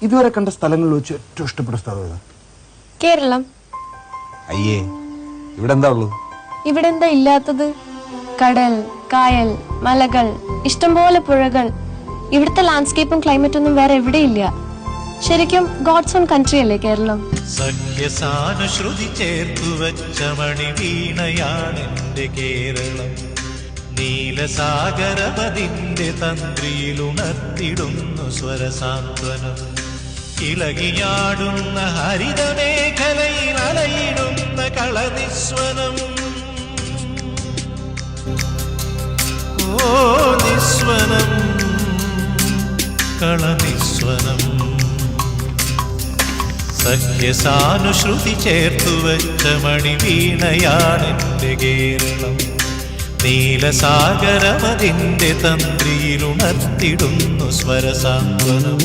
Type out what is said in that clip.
ഇതുവരെ കണ്ട സ്ഥലങ്ങളിൽ വെച്ച് ഏറ്റവും ഇഷ്ടപ്പെട്ട സ്ഥലം ഏതാ? കേരളം. അയ്യേ, ഇവിടെ എന്താ ഉള്ളു? ഇവിടെ എന്താ ഇല്ലാത്തത്? കടൽ, കായൽ, മലകൾ, ഇഷ്ടംപോലെ പുഴകൾ. ഇവിടുത്തെ ലാൻഡ്സ്കേപ്പും ക്ലൈമറ്റും ഒന്നും വേറെ എവിടെയില്ല. ശരിക്കും ഗോഡ്സ് ഓൺ കൺട്രി അല്ലേ കേരളം? സഖ്യസാനുശ്രുതി ചേർത്തു വച്ച മണി വീണയാണെന്റെ കേരളം. നീലസാഗരപതിന്റെ തന്ത്രിയിലുണർത്തിടുന്നു സ്വരസാന്ത്വനം. ഇളകിയാടുന്ന ഹരിതമേഖലയിൽ അലയിടുന്ന കളനിസ്വനം. ഓ നിസ്വനം, കളനിസ്വനം. സഖ്യസാനുശ്രുതി ചേർത്തു വച്ച മണി വീണയാണെന്റെ കേരളം. നീലസാഗരമതിന്റെ തന്ത്രിയിലുണർത്തിടുന്നു സ്വരസാന്ത്വനം.